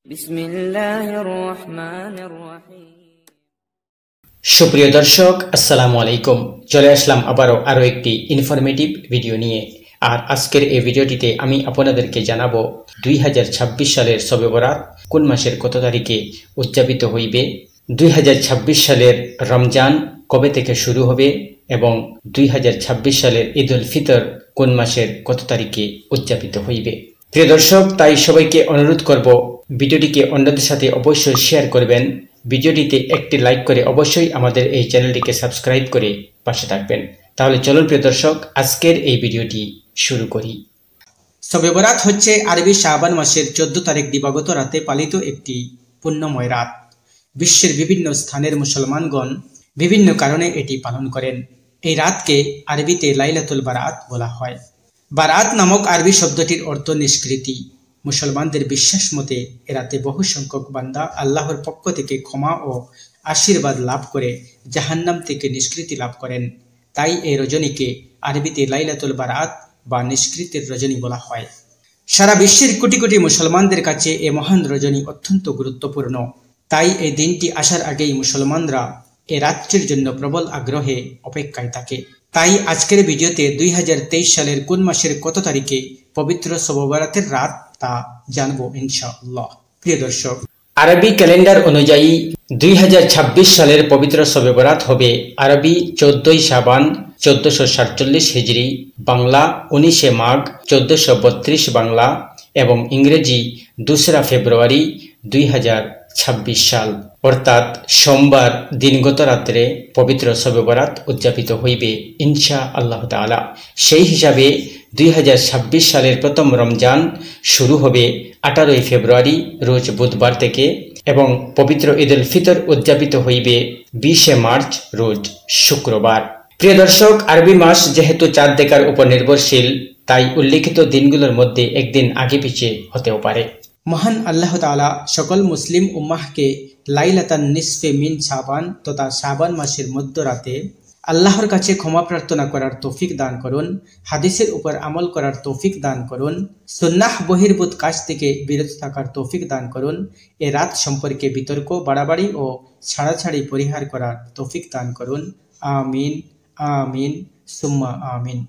বিসমিল্লাহির রহমানির রহিম। সুপ্রিয় দর্শক, আসসালামু আলাইকুম। চলে আসলাম আরও একটি ইনফরমেটিভ ভিডিও নিয়ে। আর আজকের এই ভিডিওটিতে আমি আপনাদেরকে জানাবো 2026 সালের শবে বরাত কোন মাসের কত তারিখে উদযাপিত হইবে, 2026 সালের রমজান কবে থেকে শুরু হবে এবং 2026 সালের ঈদ উল ফিতর কোন মাসের কত তারিখে উদযাপিত হইবে। প্রিয় দর্শক, তাই সবাইকে অনুরোধ করব ভিডিওটিকে অন্যদের সাথে অবশ্যই শেয়ার করবেন। ভিডিওটিতে একটি লাইক করে অবশ্যই আমাদের এই চ্যানেলটিকে সাবস্ক্রাইব করে পাশে থাকবেন। তাহলে চলুন প্রিয় দর্শক, আজকের এই ভিডিওটি শুরু করি। শবে বরাত হচ্ছে আরবি শাবান মাসের 14 তারিখ দিবাগত রাতে পালিত একটি পুণ্যময় রাত। বিশ্বের বিভিন্ন স্থানের মুসলমানগণ বিভিন্ন কারণে এটি পালন করেন। এই রাতকে আরবিতে লাইলাতুল বারাত বলা হয়। বারাত নামক আরবি শব্দটির অর্থ নিষ্কৃতি। মুসলমানদের বিশ্বাস মতে এ রাতে বহু সংখ্যক বান্দা আল্লাহর পক্ষ থেকে ক্ষমা ও আশীর্বাদ লাভ করে জাহান্নাম থেকে নিষ্কৃতি লাভ করেন। তাই এই রজনীকে আরবিতে লাইলাতুল বারাত বা নিষ্কৃতির রজনী বলা হয়। সারা বিশ্বের কোটি কোটি মুসলমানদের কাছে এ মহান রজনী অত্যন্ত গুরুত্বপূর্ণ। তাই এই দিনটি আসার আগেই মুসলমানরা এ রাত্রির জন্য প্রবল আগ্রহে অপেক্ষায় থাকে। তাই আজকের ভিডিওতে 2023 সালের কোন মাসের কত তারিখে পবিত্র শবে বরাতের রাত তা জানবো ইনশাআল্লাহ। প্রিয় দর্শক, আরবি ক্যালেন্ডার অনুযায়ী 2026 সালের পবিত্র শবে বরাত হবে আরবি 14 শাবান 1447 হিজরি, বাংলা 19 মাঘ 1432 বাংলা এবং ইংরেজি 2 ফেব্রুয়ারি 2026 সাল, অর্থাৎ সোমবার দিনগত রাত্রে পবিত্র শবে বরাত উদযাপিত হইবে ইনশা আল্লাহ তাআলা। সেই হিসাবে 2026 সালের প্রথম রমজান শুরু হবে 18 ফেব্রুয়ারি রোজ বুধবার থেকে এবং পবিত্র ঈদ উল ফিতর উদযাপিত হইবে 20 মার্চ রোজ শুক্রবার। প্রিয় দর্শক, আরবি মাস যেহেতু চাঁদ দেখার উপর নির্ভরশীল, তাই উল্লেখিত দিনগুলোর মধ্যে একদিন আগে পিছিয়ে হতেও পারে। মহান আল্লাহ তাআলা সকল মুসলিম উম্মাহকে লাইলাতান নিসফে মিন শাবান তথা শাবান মাসের মধ্যরাতে আল্লাহর কাছে ক্ষমা প্রার্থনা করার তৌফিক দান করুন, হাদিসের উপর আমল করার তৌফিক দান করুন, সুন্নাহ বহির্ভূত কাজ থেকে বিরত থাকার তৌফিক দান করুন, এ রাত সম্পর্কে বিতর্ক বাড়াবাড়ি ও ছাড়াছাড়ি পরিহার করার তৌফিক দান করুন। আমিন আমিন সুম্মা আমিন।